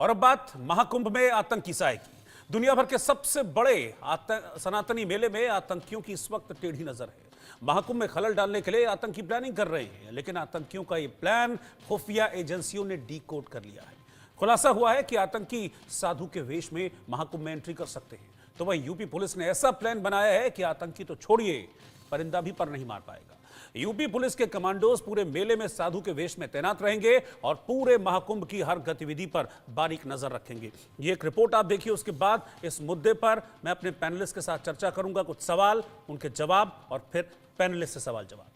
और अब बात महाकुंभ में आतंकी साए की। दुनिया भर के सबसे बड़े सनातनी मेले में आतंकियों की इस वक्त टेढ़ी नजर है। महाकुंभ में खलल डालने के लिए आतंकी प्लानिंग कर रहे हैं, लेकिन आतंकियों का यह प्लान खुफिया एजेंसियों ने डीकोड कर लिया है। खुलासा हुआ है कि आतंकी साधु के वेश में महाकुंभ में एंट्री कर सकते हैं। तो वहीं यूपी पुलिस ने ऐसा प्लान बनाया है कि आतंकी तो छोड़िए, परिंदा भी पर नहीं मार पाएगा। यूपी पुलिस के कमांडोज पूरे मेले में साधु के वेश में तैनात रहेंगे और पूरे महाकुंभ की हर गतिविधि पर बारीक नजर रखेंगे। ये एक रिपोर्ट आप देखिए, उसके बाद इस मुद्दे पर मैं अपने पैनलिस्ट के साथ चर्चा करूंगा। कुछ सवाल, उनके जवाब और फिर पैनलिस्ट से सवाल जवाब।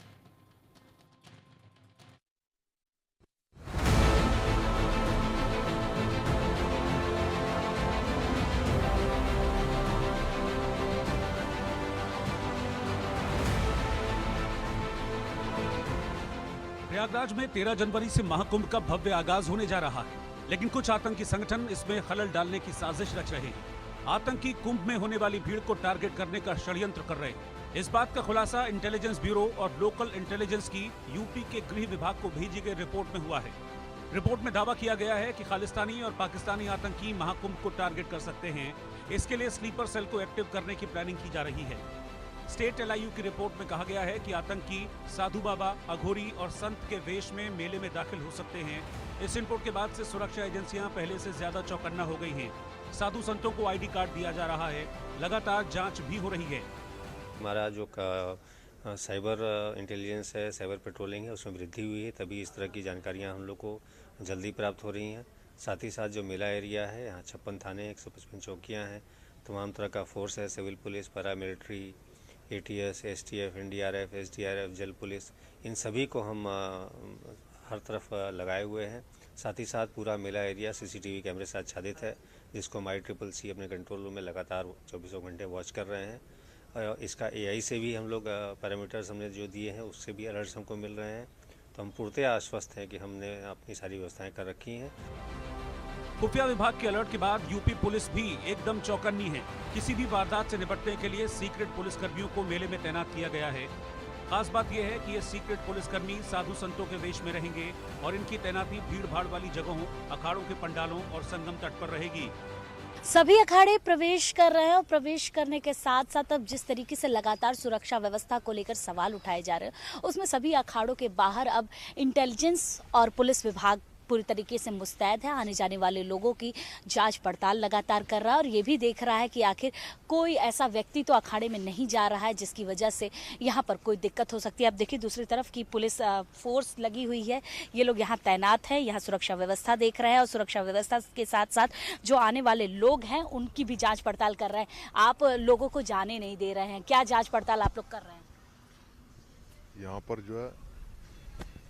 प्रयागराज में 13 जनवरी से महाकुंभ का भव्य आगाज होने जा रहा है, लेकिन कुछ आतंकी संगठन इसमें खलल डालने की साजिश रच रहे हैं। आतंकी कुंभ में होने वाली भीड़ को टारगेट करने का षड्यंत्र कर रहे हैं। इस बात का खुलासा इंटेलिजेंस ब्यूरो और लोकल इंटेलिजेंस की यूपी के गृह विभाग को भेजी गई रिपोर्ट में हुआ है। रिपोर्ट में दावा किया गया है कि खालिस्तानी और पाकिस्तानी आतंकी महाकुंभ को टारगेट कर सकते हैं। इसके लिए स्लीपर सेल को एक्टिव करने की प्लानिंग की जा रही है। स्टेट LIU की रिपोर्ट में कहा गया है कि आतंकी साधु बाबा, अघोरी और संत के वेश में मेले में दाखिल हो सकते हैं। इस इनपुट के बाद से सुरक्षा एजेंसियां पहले से ज्यादा चौकन्ना हो गई हैं। साधु संतों को ID कार्ड दिया जा रहा है। लगातार जांच भी हो रही है। हमारा जो साइबर इंटेलिजेंस है, साइबर पेट्रोलिंग है, उसमें वृद्धि हुई है, तभी इस तरह की जानकारियाँ हम लोग को जल्दी प्राप्त हो रही हैं। साथ ही साथ जो मेला एरिया है, यहाँ 56 थाने, 155 चौकियाँ हैं, तमाम तरह का फोर्स है, civil police, para military, ATS, STF, NDRF, SDRF, जल पुलिस, इन सभी को हम हर तरफ लगाए हुए हैं। साथ ही साथ पूरा मेला एरिया CCTV कैमरे से आच्छादित है, जिसको हमारी CCC अपने कंट्रोल रूम में लगातार 24 घंटे वॉच कर रहे हैं। और इसका AI से भी हम लोग पैरामीटर्स हमने जो दिए हैं, उससे भी अलर्ट्स हमको मिल रहे हैं। तो हम पूर्णतः आश्वस्त हैं कि हमने अपनी सारी व्यवस्थाएँ कर रखी हैं। खुफिया विभाग के अलर्ट के बाद यूपी पुलिस भी एकदम चौकन्नी है। किसी भी वारदात से निपटने के लिए सीक्रेट पुलिसकर्मियों को मेले में तैनात किया गया है। खास बात यह है कि ये सीक्रेट पुलिसकर्मी साधु संतों के वेश में रहेंगे और इनकी तैनाती भीड़ भाड़ वाली जगहों, अखाड़ों के पंडालों और संगम तट पर रहेगी। सभी अखाड़े प्रवेश कर रहे हैं और प्रवेश करने के साथ साथ अब जिस तरीके से लगातार सुरक्षा व्यवस्था को लेकर सवाल उठाए जा रहे हैं, उसमें सभी अखाड़ों के बाहर अब इंटेलिजेंस और पुलिस विभाग पूरी तरीके से मुस्तैद है। आने जाने वाले लोगों की जांच पड़ताल लगातार कर रहा है और ये भी देख रहा है कि आखिर कोई ऐसा व्यक्ति तो अखाड़े में नहीं जा रहा है जिसकी वजह से यहाँ पर कोई दिक्कत हो सकती है। अब देखिए दूसरी तरफ की पुलिस फोर्स लगी हुई है, ये लोग यहाँ तैनात है, यहाँ सुरक्षा व्यवस्था देख रहे हैं और सुरक्षा व्यवस्था के साथ साथ जो आने वाले लोग हैं उनकी भी जाँच पड़ताल कर रहे हैं। आप लोगों को जाने नहीं दे रहे हैं, क्या जाँच पड़ताल आप लोग कर रहे हैं? यहाँ पर जो है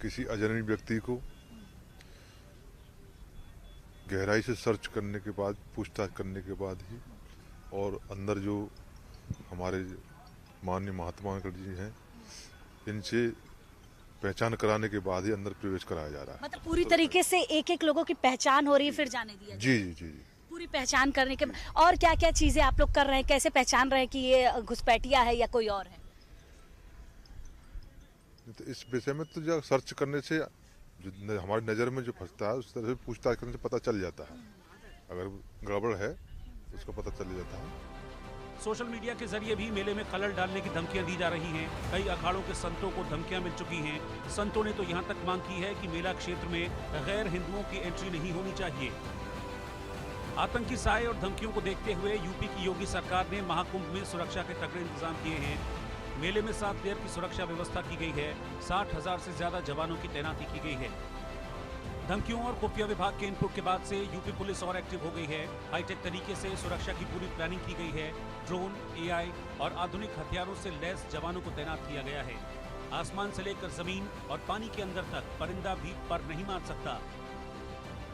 किसी अजनबी व्यक्ति को गहराई से सर्च करने के बाद, पूछताछ करने के बाद ही, और अंदर जो हमारे माननीय महात्मा जी हैं, इनसे पहचान कराने के बाद ही अंदर प्रवेश कराया जा रहा है। मतलब पूरी तरीके से एक एक लोगों की पहचान हो रही है फिर जाने दिया? जी जी जी जी। पूरी पहचान करने के और क्या क्या चीजें आप लोग कर रहे हैं? कैसे पहचान रहे हैं कि ये घुसपैठिया है या कोई और है? तो इस विषय में तो जो सर्च करने से जो हमारी नज़र में जो फंसता है, उस तरह से पूछताछ करने से पता चल जाता है। अगर गड़बड़ है तो उसका पता चल जाता है। सोशल मीडिया के जरिए भी मेले में खलल डालने की धमकियां दी जा रही हैं। कई अखाड़ों के संतों को धमकियां मिल चुकी हैं। संतों ने तो यहां तक मांग की है कि मेला क्षेत्र में गैर हिंदुओं की एंट्री नहीं होनी चाहिए। आतंकी साए और धमकियों को देखते हुए यूपी की योगी सरकार ने महाकुंभ में सुरक्षा के तगड़े इंतजाम किए हैं। मेले में 7 लेयर की सुरक्षा व्यवस्था की गई है। 60,000 से ज्यादा जवानों की तैनाती की गई है। धमकियों और खुफिया विभाग के इनपुट के बाद से यूपी पुलिस और एक्टिव हो गई है। हाईटेक तरीके से सुरक्षा की पूरी प्लानिंग की गई है। ड्रोन, AI और आधुनिक हथियारों से लैस जवानों को तैनात किया गया है। आसमान से लेकर जमीन और पानी के अंदर तक परिंदा भी पर नहीं मार सकता।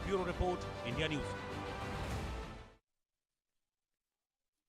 Bureau report, India news.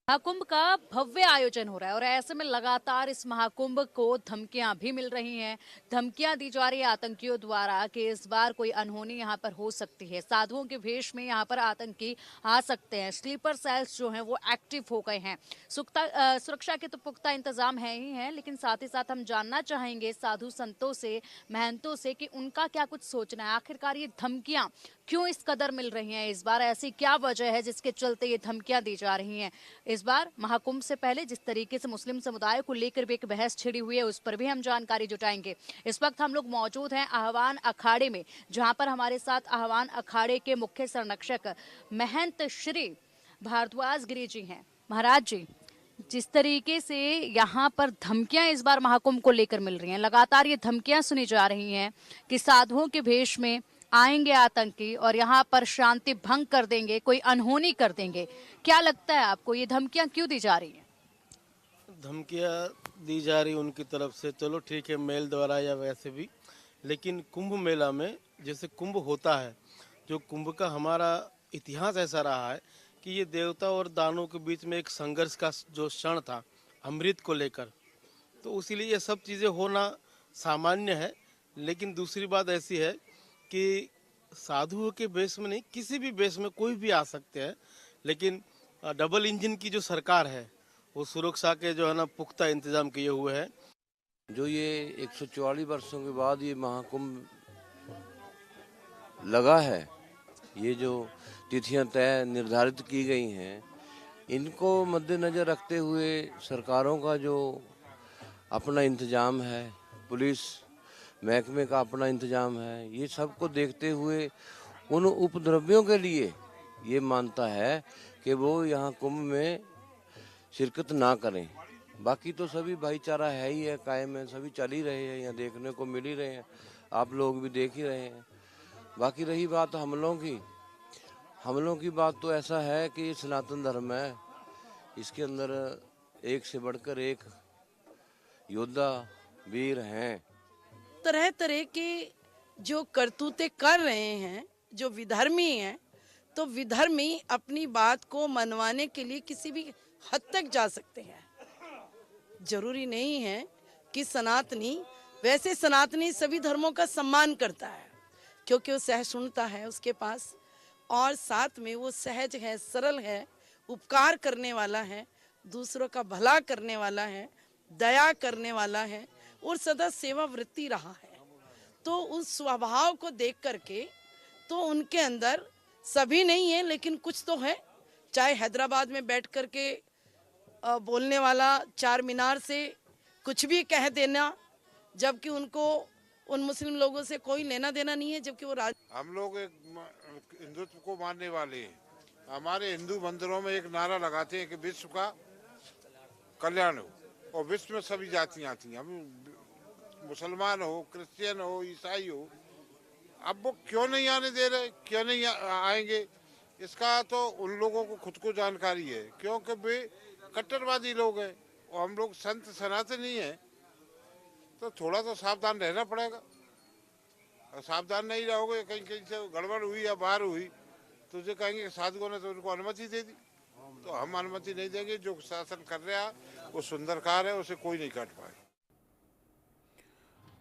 Mahakumbh का भव्य आयोजन हो रहा है और ऐसे में लगातार इस महाकुंभ को धमकियां भी मिल रही हैं। धमकियां दी जा रही है आतंकियों द्वारा कि इस बार कोई अनहोनी यहां पर हो सकती है। साधुओं के भेष में यहां पर आतंकी आ सकते हैं। स्लीपर सेल्स जो हैं वो एक्टिव हो गए हैं। सुरक्षा के तो पुख्ता इंतजाम है ही हैं, लेकिन साथ ही साथ हम जानना चाहेंगे साधु संतों से, महंतों से कि उनका क्या कुछ सोचना है। आखिरकार ये धमकियां क्यों इस कदर मिल रही हैं इस बार? ऐसी क्या वजह है जिसके चलते ये धमकियां दी जा रही हैं? इस बार महाकुंभ से पहले जिस तरीके से मुस्लिम समुदाय को लेकर भी एक बहस छिड़ी हुई है, उस पर भी हम जानकारी जुटाएंगे। इस वक्त हम लोग मौजूद हैं आह्वान अखाड़े में, जहां पर हमारे साथ आह्वान अखाड़े के मुख्य संरक्षक महंत श्री भारद्वाज गिरी जी हैं। महाराज जी, जिस तरीके से यहाँ पर धमकियां इस बार महाकुंभ को लेकर मिल रही हैं, लगातार ये धमकियां सुनी जा रही हैं कि साधुओं के भेष में आएंगे आतंकी और यहाँ पर शांति भंग कर देंगे, कोई अनहोनी कर देंगे। क्या लगता है आपको, ये धमकियां क्यों दी जा रही हैं? धमकियां दी जा रही उनकी तरफ से, चलो ठीक है, मेल द्वारा या वैसे भी, लेकिन कुंभ मेला में जैसे कुंभ होता है, जो कुंभ का हमारा इतिहास ऐसा रहा है कि ये देवता और दानवों के बीच में एक संघर्ष का जो क्षण था अमृत को लेकर, तो इसीलिए ये सब चीज़ें होना सामान्य है। लेकिन दूसरी बात ऐसी है कि साधुओं के बेस में नहीं, किसी भी बेस में कोई भी आ सकते हैं, लेकिन डबल इंजन की जो सरकार है वो सुरक्षा के जो है ना पुख्ता इंतजाम किए हुए हैं। जो ये 144 वर्षों के बाद ये महाकुंभ लगा है, ये जो तिथियां तय निर्धारित की गई हैं, इनको मद्देनज़र रखते हुए सरकारों का जो अपना इंतजाम है, पुलिस महकमे का अपना इंतजाम है, ये सब को देखते हुए उन उपद्रवियों के लिए ये मानता है कि वो यहाँ कुंभ में शिरकत ना करें। बाकी तो सभी भाईचारा है ही है, कायम है, सभी चल ही रहे हैं, यहाँ देखने को मिल ही रहे हैं, आप लोग भी देख ही रहे हैं। बाकी रही बात हमलों की बात, तो ऐसा है कि ये सनातन धर्म है, इसके अंदर एक से बढ़कर एक योद्धा वीर हैं। तरह तरह के जो करतूते कर रहे हैं, जो विधर्मी हैं, तो विधर्मी अपनी बात को मनवाने के लिए किसी भी हद तक जा सकते हैं। जरूरी नहीं है कि सनातनी, वैसे सनातनी सभी धर्मों का सम्मान करता है क्योंकि वो सहिष्णुता है उसके पास, और साथ में वो सहज है, सरल है, उपकार करने वाला है, दूसरों का भला करने वाला है, दया करने वाला है और सदा सेवा वृत्ति रहा है। तो उस स्वभाव को देख करके तो उनके अंदर सभी नहीं है लेकिन कुछ तो है। चाहे हैदराबाद में बैठ करके बोलने वाला चार मीनार से कुछ भी कह देना, जबकि उनको उन मुस्लिम लोगों से कोई लेना देना नहीं है, जबकि वो हम लोग एक हिंदुत्व को मानने वाले हैं। हमारे हिंदू मंदिरों में एक नारा लगाते हैं कि विश्व का कल्याण हो, और विश्व में सभी जातियां आती हैं, हम मुसलमान हो, क्रिश्चियन हो, ईसाई हो। अब वो क्यों नहीं आने दे रहे, क्यों नहीं आएंगे, इसका तो उन लोगों को खुद को जानकारी है, क्योंकि वे कट्टरवादी लोग हैं और हम लोग संत सनातनी हैं, तो थोड़ा तो सावधान रहना पड़ेगा। और सावधान नहीं रहोगे, कहीं कहीं से गड़बड़ हुई या बाहर हुई, तो उसे कहेंगे साधुओं ने तो उनको अनुमति दे दी, तो हम अनुमति नहीं देंगे। जो शासन कर रहा है वो सुंदर कार्य है, उसे कोई नहीं काट पाए।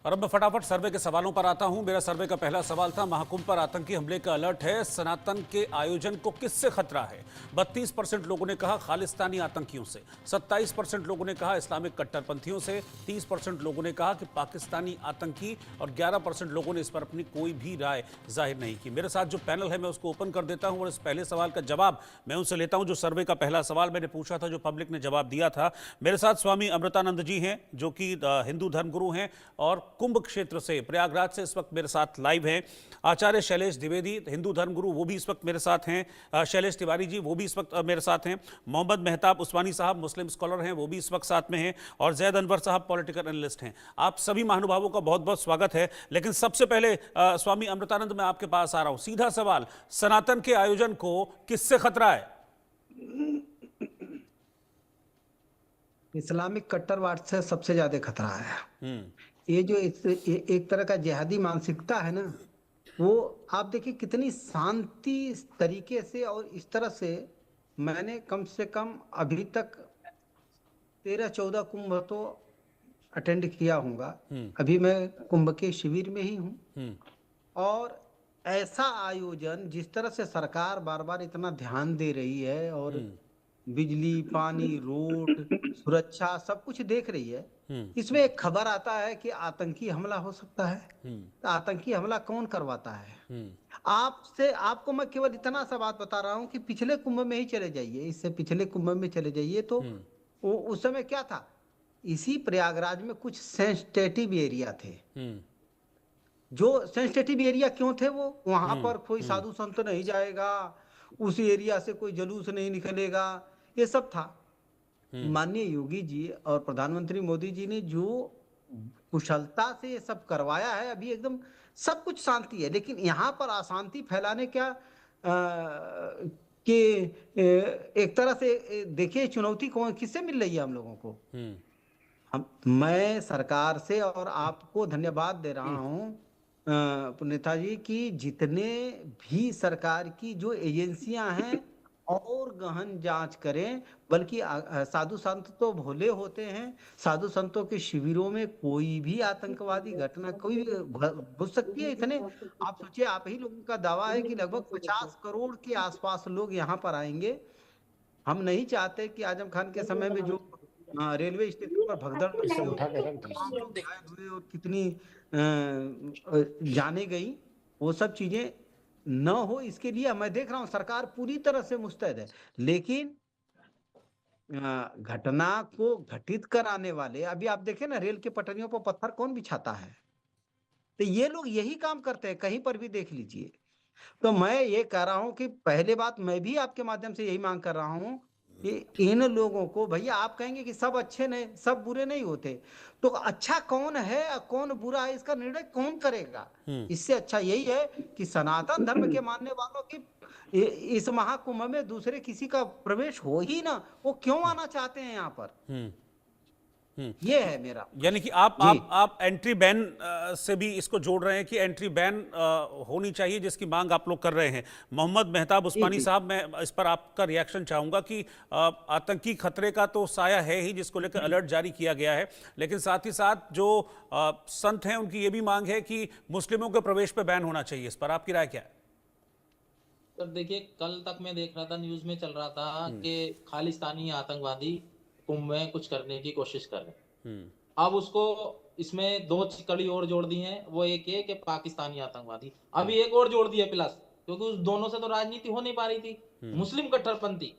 और अब मैं फटाफट सर्वे के सवालों पर आता हूं। मेरा सर्वे का पहला सवाल था, महाकुंभ पर आतंकी हमले का अलर्ट है, सनातन के आयोजन को किससे खतरा है? 32% लोगों ने कहा खालिस्तानी आतंकियों से, 27% लोगों ने कहा इस्लामिक कट्टरपंथियों से, 30% लोगों ने कहा कि पाकिस्तानी आतंकी, और 11% लोगों ने इस पर अपनी कोई भी राय जाहिर नहीं की। मेरे साथ जो पैनल है मैं उसको ओपन कर देता हूं और इस पहले सवाल का जवाब मैं उनसे लेता हूं जो सर्वे का पहला सवाल मैंने पूछा था, जो पब्लिक ने जवाब दिया था। मेरे साथ स्वामी अमृतानंद जी हैं जो कि हिंदू धर्मगुरु हैं और कुंभ क्षेत्र से, प्रयागराज से इस वक्त मेरे साथ लाइव हैं। आचार्य शैलेश द्विवेदी, हिंदू धर्मगुरु, वो भी इस वक्त मेरे साथ हैं। शैलेश तिवारी जी, वो भी इस वक्त मेरे साथ हैं। मोहम्मद मेहताब उस्मानी साहब, मुस्लिम स्कॉलर हैं, वो भी इस वक्त साथ में हैं। और जैद अनवर साहब, पॉलिटिकल एनालिस्ट हैं। आप सभी महानुभावों का बहुत बहुत स्वागत है। लेकिन सबसे पहले स्वामी अमृतानंद, मैं आपके पास आ रहा हूं। सीधा सवाल, सनातन के आयोजन को किससे खतरा है? इस्लामिक कट्टरवाद से सबसे ज्यादा खतरा है। ये जो एक तरह का जिहादी मानसिकता है ना, वो आप देखिए कितनी शांति तरीके से और इस तरह से, मैंने कम से कम अभी तक 13-14 कुंभ तो अटेंड किया होगा। अभी मैं कुंभ के शिविर में ही हूँ, और ऐसा आयोजन जिस तरह से सरकार बार बार इतना ध्यान दे रही है और बिजली, पानी, रोड, सुरक्षा सब कुछ देख रही है। इसमें एक खबर आता है कि आतंकी हमला हो सकता है। तो आतंकी हमला कौन करवाता है? आपको मैं केवल इतना सा बात बता रहा हूं कि पिछले कुंभ में ही चले जाइए, इससे पिछले कुंभ में चले जाइए तो उस समय क्या था, इसी प्रयागराज में कुछ सेंसिटिव एरिया थे। जो सेंसिटिव एरिया क्यों थे, वो वहां पर कोई साधु संत नहीं जाएगा, उस एरिया से कोई जुलूस नहीं निकलेगा, ये सब था। माननीय योगी जी और प्रधानमंत्री मोदी जी ने जो कुशलता से ये सब करवाया है, अभी एकदम सब कुछ शांति है। लेकिन यहाँ पर अशांति फैलाने क्या कि एक तरह से देखिए चुनौती कौन किससे मिल रही है हम लोगों को। मैं सरकार से और आपको धन्यवाद दे रहा हूँ नेताजी की, जितने भी सरकार की जो एजेंसियां हैं और गहन जांच करें। बल्कि साधु संत तो भोले होते हैं, साधु संतों के शिविरों में कोई भी आतंकवादी घटना कोई घुस सकती है। इतने आप सोचिए, आप ही लोगों का दावा है कि लगभग 50 करोड़ के आसपास लोग यहाँ पर आएंगे। हम नहीं चाहते कि आजम खान के समय में जो रेलवे स्टेशन पर भगदड़ हुए और कितनी जाने गई, वो सब चीजें न हो, इसके लिए मैं देख रहा हूं सरकार पूरी तरह से मुस्तैद है। लेकिन घटना को घटित कराने वाले, अभी आप देखें ना, रेल के पटरियों पर पत्थर कौन बिछाता है? तो ये लोग यही काम करते हैं, कहीं पर भी देख लीजिए। तो मैं ये कह रहा हूं कि पहले बात मैं भी आपके माध्यम से यही मांग कर रहा हूं कि इन लोगों को, भैया आप कहेंगे कि सब अच्छे नहीं, सब बुरे नहीं होते, तो अच्छा कौन है और कौन बुरा है इसका निर्णय कौन करेगा? इससे अच्छा यही है कि सनातन धर्म के मानने वालों की इस महाकुंभ में दूसरे किसी का प्रवेश हो ही ना, वो क्यों आना चाहते हैं यहाँ पर? ये है मेरा, यानी कि आप एंट्री बैन से भी इसको जोड़ रहे हैं कि एंट्री बैन होनी चाहिए, जिसकी मांग आप लोग कर रहे हैं। मोहम्मद मेहताब उस्मानी साहब, मैं इस पर आपका रिएक्शन चाहूंगा कि आतंकी खतरे का तो साया है ही, जिसको लेकर अलर्ट जारी किया गया है, लेकिन साथ ही साथ जो संत हैं उनकी ये भी मांग है कि मुस्लिमों के प्रवेश पर बैन होना चाहिए। इस पर आपकी राय क्या है? सर देखिए, कल तक मैं देख रहा था, न्यूज में चल रहा था कि खालिस्तानी आतंकवादी कुंभ में कुछ करने की कोशिश कर रहे हैं। अब उसको इसमें 2 कड़ी और जोड़ दी हैं। वो एक है कि पाकिस्तानी आतंकवादी, अभी एक और जोड़ दी है प्लस, क्योंकि उस दोनों से तो राजनीति हो नहीं पा रही थी। मुस्लिम कट्टरपंथी,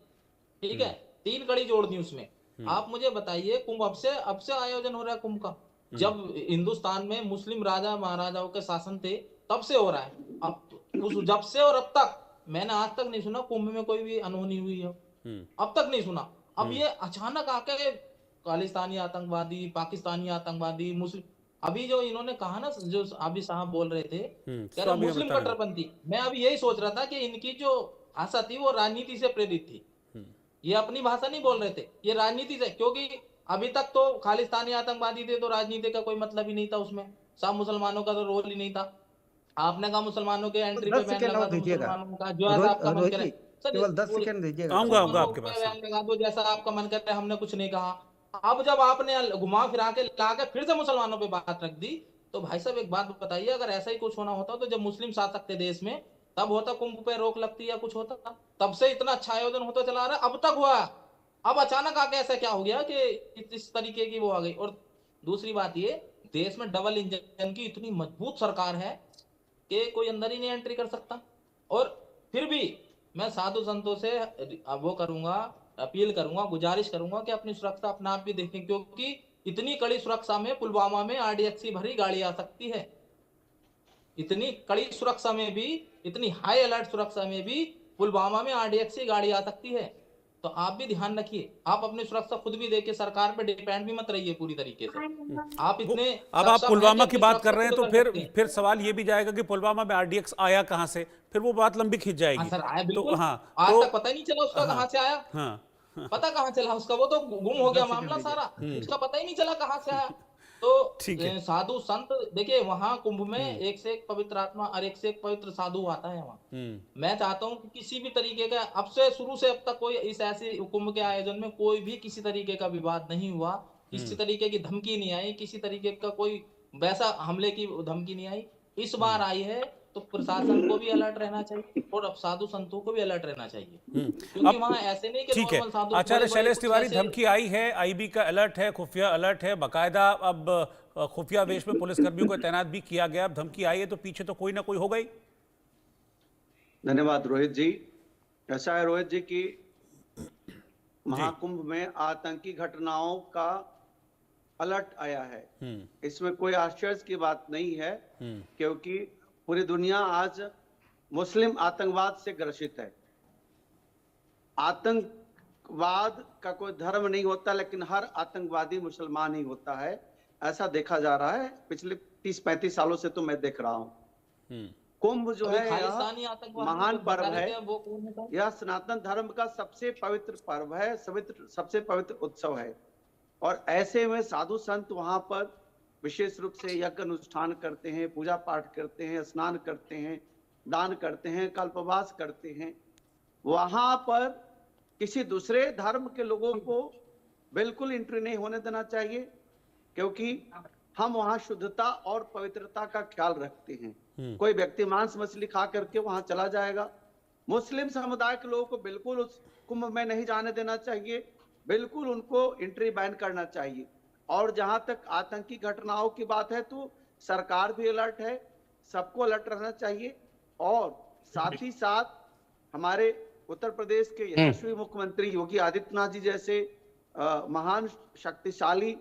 ठीक है, 3 कड़ी जोड़ दी उसमें। आप मुझे बताइए, कुंभ अब से आयोजन हो रहा है कुंभ का, जब हिंदुस्तान में मुस्लिम राजा महाराजाओं के शासन थे तब से हो रहा है। अब जब से और अब तक मैंने आज तक नहीं सुना कुंभ में कोई भी अनहोनी हुई हो, अब तक नहीं सुना। अब ये अचानक आके खालिस्तानी आतंकवादी, पाकिस्तानी आतंकवादी, मुस्लिम, अभी जो इन्होंने कहा ना, जो अभी साहब बोल रहे थे, कह रहे मुस्लिम कट्टरपंथी, मैं अभी यही सोच रहा था कि इनकी जो भाषा थी वो राजनीति से प्रेरित थी। ये अपनी भाषा नहीं बोल रहे थे, ये राजनीति से, क्योंकि अभी तक तो खालिस्तानी आतंकवादी थे तो राजनीति का कोई मतलब ही नहीं था उसमें, सब मुसलमानों का तो रोल ही नहीं था। आपने कहा मुसलमानों के एंट्री पे बैन लगा दो, मुसलमानों का जो आपका मन करे, केवल 10 सेकंड दीजिएगा, आऊंगा आपके पास, लगा दो जैसा आपका मन करता है, हमने कुछ नहीं कहा। अब जब आपने घुमा फिरा के लाके फिर से मुसलमानों पे बात रख दी, तो भाई साहब एक बात बताइए, अगर ऐसा ही कुछ होना होता तो जब मुस्लिम शासक थे देश में तब होता कुंभ पे रोक लगती या कुछ होता, तब से इतना अच्छा आयोजन होता चला रहा है, अब तक हुआ। अब अचानक आके ऐसा क्या हो गया कि इस तरीके की वो आ गई। और दूसरी बात ये, देश में डबल इंजन की इतनी मजबूत सरकार है कि कोई अंदर ही नहीं एंट्री कर सकता। और फिर भी मैं साधु संतों से वो करूंगा, अपील करूंगा, गुजारिश करूंगा कि अपनी सुरक्षा अपना आप भी देखें, क्योंकि इतनी कड़ी सुरक्षा में पुलवामा में आरडीएक्स भरी गाड़ी आ सकती है। इतनी कड़ी सुरक्षा में भी, इतनी हाई अलर्ट सुरक्षा में भी पुलवामा में आरडीएक्स गाड़ी आ सकती है। तो आप भी ध्यान रखिए, आप अपनी सुरक्षा खुद भी देखिए, सरकार पे डिपेंड भी मत रहिए पूरी तरीके से। आप इतने, अब आप पुलवामा की बात कर रहे हैं तो फिर सवाल ये भी जाएगा कि पुलवामा में आरडीएक्स आया कहां से, फिर वो बात लंबी खिंच जाएगी। सर आया, तो आज तक पता ही नहीं चला उसका कहां से आया। पता कहां चला उसका, वो तो गुम हो गया मामला सारा, उसका पता ही नहीं चला कहां से आया। तो साधु संत देखिए, वहां कुंभ में एक से एक पवित्र आत्मा और एक से एक पवित्र साधु आता है वहां। मैं चाहता हूं कि किसी भी तरीके का, अब से शुरू से अब तक कोई इस ऐसे कुंभ के आयोजन में कोई भी किसी तरीके का विवाद नहीं हुआ, किसी तरीके की धमकी नहीं आई, किसी तरीके का कोई वैसा हमले की धमकी नहीं आई। इस बार आई है तो प्रशासन को भी अलर्ट रहना चाहिए और अब साधु संतों को भी अलर्ट रहना चाहिए, क्योंकि वहाँ ऐसे नहीं कि ठीक है। नॉर्मल साधु आचार्य बड़े-बड़े शैलेश कुछ तिवारी, ऐसे धमकी आई है, आईबी का अलर्ट है, खुफिया अलर्ट है, बाकायदा अब खुफिया वेश में पुलिसकर्मियों को तैनात भी किया गया। अब धमकी आई है तो पीछे तो कोई ना कोई होगा ही। धन्यवाद रोहित जी। ऐसा है रोहित जी कि महाकुंभ में आतंकी घटनाओं का अलर्ट आया है, इसमें कोई आश्चर्य की बात नहीं है, क्योंकि पूरी दुनिया आज मुस्लिम आतंकवाद से ग्रसित है। आतंकवाद का कोई धर्म नहीं होता, लेकिन हर आतंकवादी मुसलमान ही होता है, ऐसा देखा जा रहा है। पिछले 30-35 सालों से तो मैं देख रहा हूँ। कुंभ जो है यह महान पर्व है, यह सनातन धर्म का सबसे पवित्र पर्व है, सबसे पवित्र उत्सव है। और ऐसे में साधु संत वहां पर विशेष रूप से यज्ञ अनुष्ठान करते हैं, पूजा पाठ करते हैं, स्नान करते हैं, दान करते हैं, कल्पवास करते हैं। वहां पर किसी दूसरे धर्म के लोगों को बिल्कुल एंट्री नहीं होने देना चाहिए, क्योंकि हम वहां शुद्धता और पवित्रता का ख्याल रखते हैं। कोई व्यक्ति मांस मछली खा करके वहां चला जाएगा। मुस्लिम समुदाय के लोगों को बिल्कुल उस कुंभ में नहीं जाने देना चाहिए, बिल्कुल उनको एंट्री बैन करना चाहिए। और जहां तक आतंकी घटनाओं की बात है तो सरकार भी अलर्ट है, सबको अलर्ट रहना चाहिए। और साथ ही साथ हमारे उत्तर प्रदेश के यशस्वी मुख्यमंत्री योगी आदित्यनाथ जी जैसे महान शक्तिशाली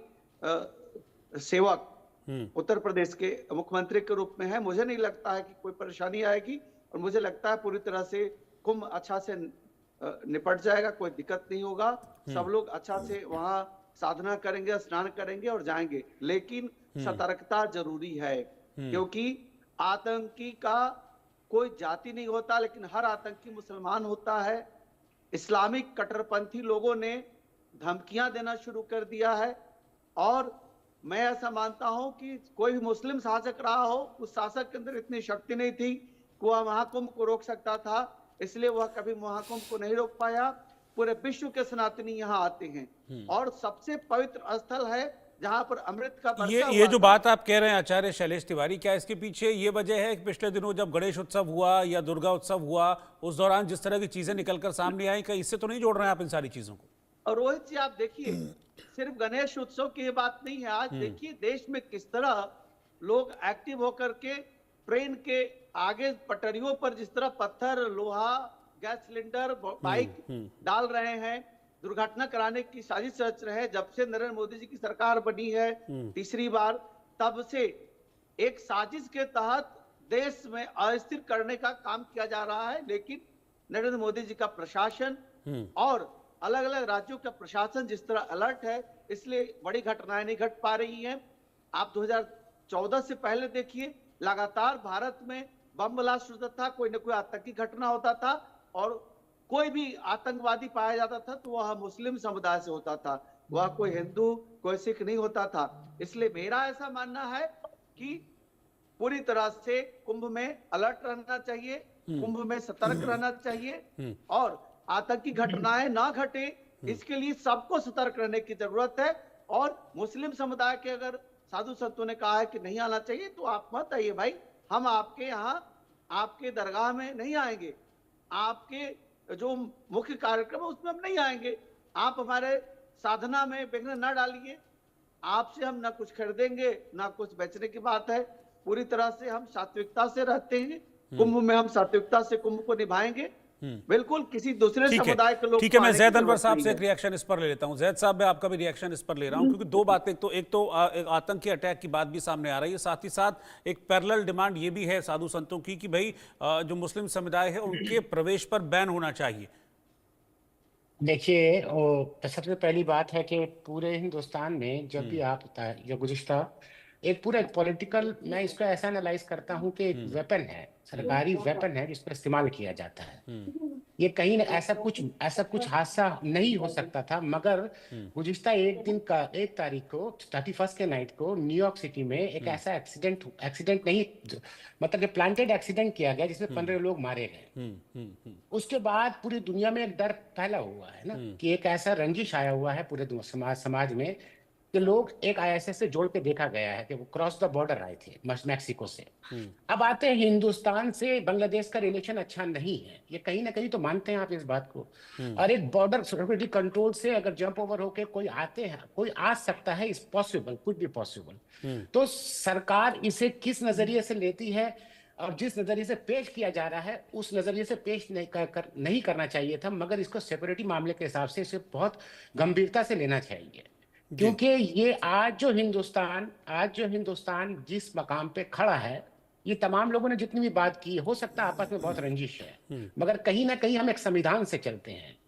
सेवक उत्तर प्रदेश के मुख्यमंत्री के रूप में है। मुझे नहीं लगता है कि कोई परेशानी आएगी, और मुझे लगता है पूरी तरह से कुंभ अच्छा से निपट जाएगा, कोई दिक्कत नहीं होगा। सब लोग अच्छा से वहां साधना करेंगे, स्नान करेंगे और जाएंगे। लेकिन सतर्कता जरूरी है, क्योंकि आतंकी का कोई जाति नहीं होता, लेकिन हर आतंकी मुसलमान होता है। इस्लामिक कट्टरपंथी लोगों ने धमकियां देना शुरू कर दिया है, और मैं ऐसा मानता हूं कि कोई भी मुस्लिम शासक रहा हो, उस शासक के अंदर इतनी शक्ति नहीं थी कि वह महाकुंभ को रोक सकता था, इसलिए वह कभी महाकुंभ को नहीं रोक पाया। पूरे विश्व के सनातनी यहाँ आते हैं, और सबसे पवित्र स्थल है जहां पर अमृत का वर्षा ये जो बात आप कह रहे हैं आचार्य शैलेश तिवारी, क्या इसके पीछे ये वजह है कि पिछले दिनों जब गणेश उत्सव हुआ या दुर्गा उत्सव हुआ, उस दौरान जिस तरह की चीजें निकलकर सामने आई, कहीं इससे तो नहीं जोड़ रहे हैं आप इन सारी चीजों को? और रोहित जी आप देखिए, सिर्फ गणेश उत्सव की ये बात नहीं है। आज देखिए देश में किस तरह लोग एक्टिव होकर के ट्रेन के आगे पटरियों पर जिस तरह पत्थर, लोहा, गैस सिलेंडर, बाइक डाल रहे हैं, दुर्घटना कराने की साजिश रच रहे हैं। जब से नरेंद्र मोदी जी की सरकार बनी है तीसरी बार, तब से एक साजिश के तहत देश में अस्थिर करने का काम किया जा रहा है। लेकिन नरेंद्र मोदी जी का प्रशासन और अलग अलग राज्यों का प्रशासन जिस तरह अलर्ट है, इसलिए बड़ी घटनाएं नहीं घट पा रही हैं। आप 2014 से पहले देखिए, लगातार भारत में बम ब्लास्ट होता था, कोई न कोई आतंकी घटना होता था, और कोई भी आतंकवादी पाया जाता था तो वह मुस्लिम समुदाय से होता था, वह कोई हिंदू, कोई सिख नहीं होता था। इसलिए मेरा ऐसा मानना है कि पूरी तरह से कुंभ में अलर्ट रहना चाहिए, कुंभ में सतर्क रहना चाहिए, और आतंकी घटनाएं ना घटे, इसके लिए सबको सतर्क रहने की जरूरत है। और मुस्लिम समुदाय के अगर साधु संतों ने कहा है कि नहीं आना चाहिए, तो आप मत आइए भाई, हम आपके यहाँ आपके दरगाह में नहीं आएंगे, आपके जो मुख्य कार्यक्रम है उसमें हम नहीं आएंगे। आप हमारे साधना में विघ्न न डालिए। आपसे हम ना कुछ खरीदेंगे ना कुछ बेचने की बात है। पूरी तरह से हम सात्विकता से रहते हैं, कुंभ में हम सात्विकता से कुंभ को निभाएंगे, बिल्कुल किसी दूसरे समुदाय के लोग। ठीक है, मैं जैद अनवर साहब से एक रिएक्शन इस पर ले लेता हूं। जैद साहब, मैं आपका भी रिएक्शन इस पर ले रहा हूं, क्योंकि दो बातें, एक तो एक आतंकी अटैक की बात भी सामने आ रही है, साथ ही साथ एक पैरेलल डिमांड ये भी है साधु संतों की कि भाई जो मुस्लिम समुदाय है उनके प्रवेश पर बैन होना चाहिए। देखिए, सबसे पहली बात है कि पूरे हिंदुस्तान में जब भी आप जो गुज़िश्ता एक पूरा पॉलिटिकल, मैं इसको ऐसा एनालाइज करता हूँ कि एक वेपन है, सरकारी वेपन है जिसका इस्तेमाल किया जाता है। ये कहीं ना ऐसा कुछ हादसा नहीं हो सकता था, मगर गुज़िश्ता एक तारीख को 31 के नाइट को न्यूयॉर्क सिटी में एक ऐसा एक्सीडेंट नहीं, मतलब कि प्लांटेड एक्सीडेंट किया गया जिसमें 15 लोग मारे गए। उसके बाद पूरी दुनिया में एक डर फैला हुआ है ना, कि एक ऐसा रंजिश आया हुआ है पूरे समाज में कि लोग एक ISS से जोड़ के देखा गया है कि वो क्रॉस द बॉर्डर आए थे मैक्सिको से। अब आते हैं हिंदुस्तान से बांग्लादेश का रिलेशन अच्छा नहीं है, ये कहीं ना कहीं तो मानते हैं आप इस बात को। और एक बॉर्डर सिक्योरिटी कंट्रोल से अगर जंप ओवर होके कोई आते हैं, कोई आ सकता है, is possible, could be possible. तो सरकार इसे किस नजरिए से लेती है और जिस नजरिए से पेश किया जा रहा है उस नजरिए से पेश नहीं करना चाहिए था, मगर इसको सिक्योरिटी मामले के हिसाब से इसे बहुत गंभीरता से लेना चाहिए। क्योंकि ये आज जो हिंदुस्तान जिस मकाम पे खड़ा है, ये तमाम लोगों ने जितनी भी बात की, हो सकता है आपस में बहुत रंजिश है, मगर कहीं ना कहीं हम एक संविधान से चलते हैं।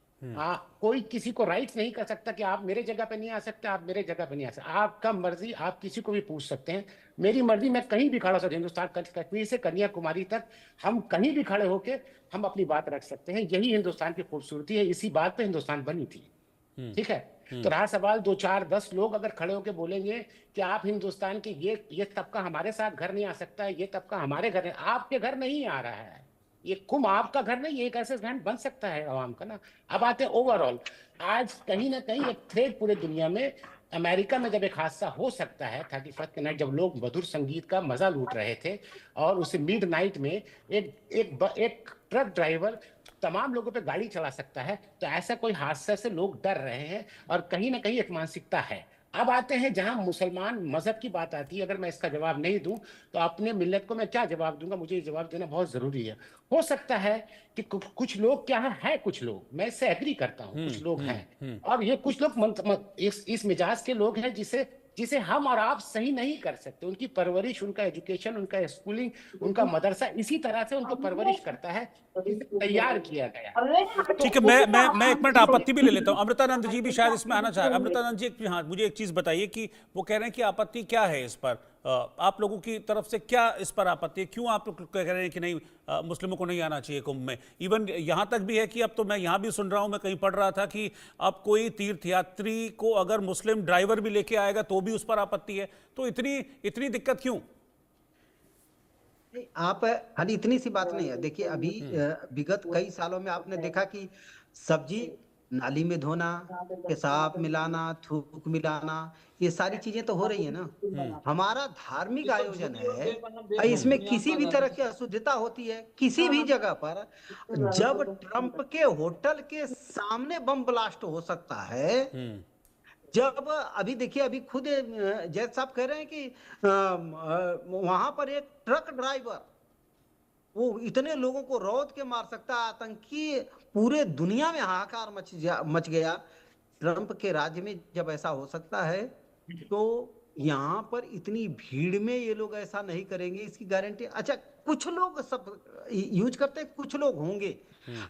कोई किसी को राइट्स नहीं कर सकता कि आप मेरे जगह पे नहीं आ सकते, आप मेरे जगह पे नहीं आ सकते। आपका मर्जी, आप किसी को भी पूछ सकते हैं। मेरी मर्जी, मैं कहीं भी खड़ा हो सकता हूँ, हिंदुस्तान कश्मीर से कन्याकुमारी तक हम कहीं भी खड़े होके हम अपनी बात रख सकते हैं। यही हिंदुस्तान की खूबसूरती है, इसी बात पे हिंदुस्तान बनी थी। ठीक है, तो रहा सवाल 2 4 10 लोग अगर खड़े होकर बोलेंगे कि आप हिंदुस्तान के ये तबका हमारे साथ घर नहीं आ सकता है, ये तबका हमारे घर, आपके घर नहीं आ रहा है, ये कुम आपका घर नहीं, एक ऐसे घर बन सकता है आवाम का ना। अब आते हैं ओवरऑल, आज कहीं ना कहीं एक थ्रेड पूरे दुनिया में, अमेरिका में जब एक हादसा हो सकता है 31 के नाइट, जब लोग मधुर संगीत का मजा लूट रहे थे और उसे मिड नाइट में एक ट्रक ड्राइवर तमाम लोगों पे गाड़ी चला सकता है, तो ऐसा कोई हादसा से लोग डर रहे हैं और कहीं ना कहीं एक मानसिकता है। अब आते हैं जहां मुसलमान मजहब की बात आती है, अगर मैं इसका जवाब नहीं दूं तो अपने मिल्लत को मैं क्या जवाब दूंगा, मुझे ये जवाब देना बहुत जरूरी है। हो सकता है कि कुछ लोग क्या है कुछ लोग, मैं इससे एग्री करता हूं, कुछ लोग हैं और ये कुछ लोग इस मिजाज के लोग हैं जिसे हम और आप सही नहीं कर सकते। उनकी परवरिश, उनका एजुकेशन, उनका स्कूलिंग, उनका मदरसा इसी तरह से उनको परवरिश करता है, तैयार किया गया। ठीक है, मैं एक मिनट आपत्ति भी ले लेता हूं। अमृतानंद जी भी शायद इसमें आना चाह रहे हैं। अमृतानंद जी, हाँ, मुझे एक चीज बताइए कि वो कह रहे हैं कि आपत्ति क्या है इस पर, आप लोगों की तरफ से क्या इस पर आपत्ति है, क्यों आप लोग कह रहे हैं कि नहीं मुस्लिमों को नहीं आना चाहिए कुंभ में। इवन यहां तक भी है कि अब तो मैं यहां भी सुन रहा हूं, मैं कहीं पढ़ रहा था कि अब कोई तीर्थयात्री को अगर मुस्लिम ड्राइवर भी लेके आएगा तो भी उस पर आपत्ति है। तो इतनी दिक्कत क्यों? आप हाल इतनी सी बात नहीं है। देखिए अभी विगत कई सालों में आपने देखा कि सब्जी नाली में धोना, पेशाब मिलाना, थूक मिलाना, ये सारी चीजें तो हो रही है ना। हमारा धार्मिक आयोजन है, इसमें किसी भी तरह की अशुद्धता होती है किसी भी जगह पर, जब ट्रंप के होटल के सामने बम ब्लास्ट हो सकता है, जब अभी देखिए अभी खुद जैद साहब कह रहे हैं कि वहां पर एक ट्रक ड्राइवर वो इतने लोगों को रौंद के मार सकता है, आतंकी, पूरे दुनिया में हाहाकार मच गया। ट्रंप के राज्य में जब ऐसा हो सकता है तो यहाँ पर इतनी भीड़ में ये लोग ऐसा नहीं करेंगे, इसकी गारंटी। अच्छा, कुछ लोग सब यूज करते हैं, कुछ लोग होंगे,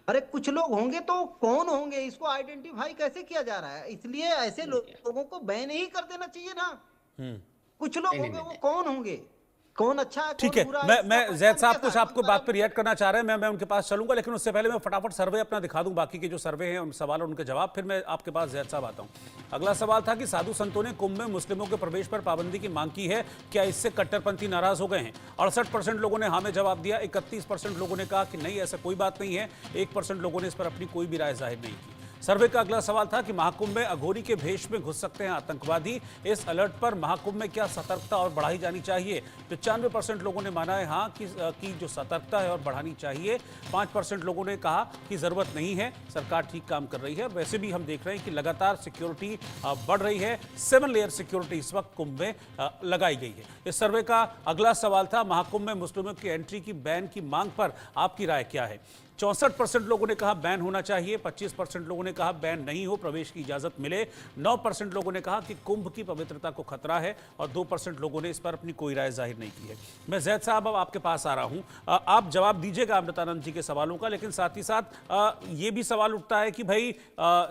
अरे कुछ लोग होंगे तो कौन होंगे, इसको आइडेंटिफाई कैसे किया जा रहा है? इसलिए ऐसे लोगों को बैन ही कर देना चाहिए ना। कुछ लोग होंगे, वो कौन होंगे, कौन अच्छा है, ठीक है। मैं जैद साहब कुछ आपको बात पर रिएक्ट करना चाह रहे हैं, मैं उनके पास चलूंगा, लेकिन उससे पहले मैं फटाफट सर्वे अपना दिखा दूं, बाकी के जो सर्वे हैं उन सवाल और उनके जवाब, फिर मैं आपके पास जैद साहब आता हूं। अगला सवाल था कि साधु संतों ने कुंभ में मुस्लिमों के प्रवेश पर पाबंदी की मांग की है, क्या इससे कट्टरपंथी नाराज हो गए हैं? 68% लोगों ने हाँ में जवाब दिया, 31% लोगों ने कहा कि नहीं ऐसा कोई बात नहीं है, 1% लोगों ने इस पर अपनी कोई भी राय जाहिर नहीं की। सर्वे का अगला सवाल था कि महाकुंभ में अघोरी के भेष में घुस सकते हैं आतंकवादी, इस अलर्ट पर महाकुंभ में क्या सतर्कता और बढ़ाई जानी चाहिए? 95% लोगों ने माना है हाँ कि जो सतर्कता है और बढ़ानी चाहिए। 5% लोगों ने कहा कि जरूरत नहीं है, सरकार ठीक काम कर रही है। वैसे भी हम देख रहे हैं कि लगातार सिक्योरिटी बढ़ रही है, 7 लेयर सिक्योरिटी इस वक्त कुंभ में लगाई गई है। इस सर्वे का अगला सवाल था महाकुंभ में मुस्लिमों की एंट्री की बैन की मांग पर आपकी राय क्या है? 64% लोगों ने कहा बैन होना चाहिए, 25% लोगों ने कहा बैन नहीं हो, प्रवेश की इजाजत मिले, 9% लोगों ने कहा कि कुंभ की पवित्रता को खतरा है और 2% लोगों ने इस पर अपनी कोई राय जाहिर नहीं की है। मैं जैद साहब अब आपके पास आ रहा हूं, आप जवाब दीजिएगा अमृतानंद जी के सवालों का, लेकिन साथ ही साथ ये भी सवाल उठता है कि भाई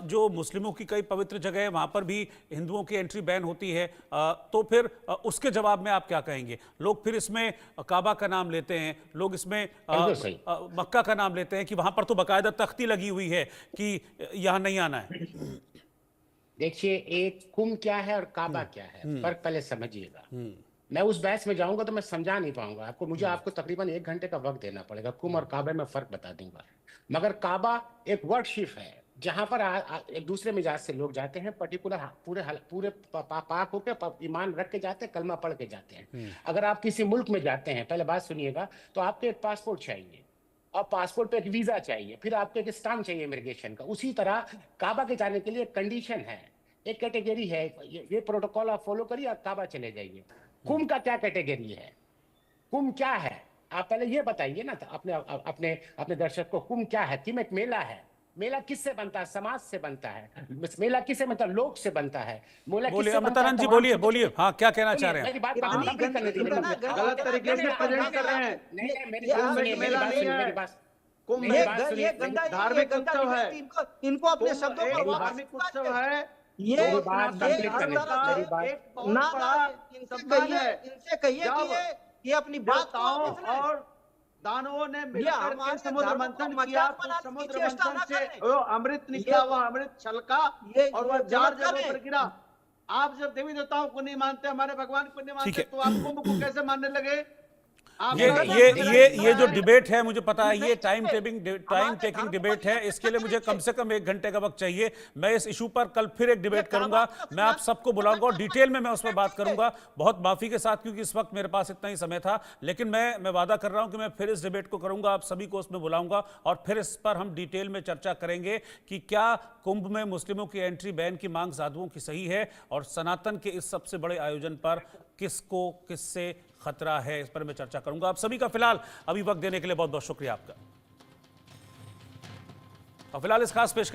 जो मुस्लिमों की कई पवित्र जगह है वहां पर भी हिंदुओं की एंट्री बैन होती है, तो फिर उसके जवाब में आप क्या कहेंगे? लोग फिर इसमें काबा का नाम लेते हैं, लोग इसमें मक्का का नाम लेते हैं कि वहां पर तो बकायदा तख्ती लगी हुई है कि यहां नहीं आना है। देखिए, एक कुंभ क्या है और काबा क्या है, फर्क पहले समझिएगा। मैं उस बहस में जाऊंगा तो मैं समझा नहीं पाऊंगा आपको, आपको तकरीबन 1 घंटे का वक्त देना पड़ेगा। कुंभ और काबे में फर्क बता दूंगा। मगर काबा एक वर्शिप है, जहां पर एक दूसरे मिजाज से लोग जाते हैं, पर्टिकुलर पूरे पाक होकर ईमान रख के जाते हैं, कलमा पढ़ के जाते हैं। अगर आप किसी मुल्क में जाते हैं, पहले बात सुनिएगा, तो आपको एक पासपोर्ट चाहिए और पासपोर्ट पे एक वीजा चाहिए, फिर आपको एक स्टाम्प चाहिए इमिग्रेशन का। उसी तरह काबा के जाने के लिए एक कंडीशन है, एक कैटेगरी है, ये प्रोटोकॉल आप फॉलो करिए, आप काबा चले जाइए। कुंभ का क्या कैटेगरी है? कुंभ क्या है? आप पहले ये बताइए ना अपने दर्शक को, कुंभ क्या है? कि एक मेला है। मेला किससे बनता है? समाज से बनता है। मेला किससे बनता है? लोग से बनता है। बोलिए अमृतानंद जी, बोलिए हाँ, क्या कहना चाह रहे हैं? मेरी बात गलत तरीके से प्रेजेंट कर रहे हैं। धार्मिक उत्सव है, इनको अपने शब्दों पर धार्मिक उत्सव है। ये इनसे कहिए कि ये अपनी बात और दानवों ने मिलकर के समुद्र मंथन किया, तो समुद्र मंथन से अमृत निकला, वह अमृत छलका और वह 4 जगहों पर गिरा। आप जब देवी देवताओं को नहीं मानते, हमारे भगवान को नहीं मानते, तो आप कुंभ को कैसे मानने लगे? ये जो डिबेट है, मुझे पता है ये टाइम टेकिंग डिबेट है। इसके लिए मुझे कम से कम 1 घंटे का वक्त चाहिए। मैं इस इशू पर कल फिर एक डिबेट करूंगा, मैं आप सबको बुलाऊंगा और डिटेल में मैं उस पर बात करूंगा, बहुत माफी के साथ, क्योंकि इस वक्त मेरे पास इतना ही समय था। लेकिन मैं वादा कर रहा हूं कि मैं फिर इस डिबेट को करूंगा, आप सभी को उसमें बुलाऊंगा और फिर इस पर हम डिटेल में चर्चा करेंगे कि क्या कुंभ में मुस्लिमों की एंट्री बैन की मांग साधुओं की सही है, और सनातन के इस सबसे बड़े आयोजन पर किससे खतरा है, इस पर मैं चर्चा करूंगा। आप सभी का फिलहाल अभी वक्त देने के लिए बहुत बहुत शुक्रिया आपका। और फिलहाल इस खास पेशकश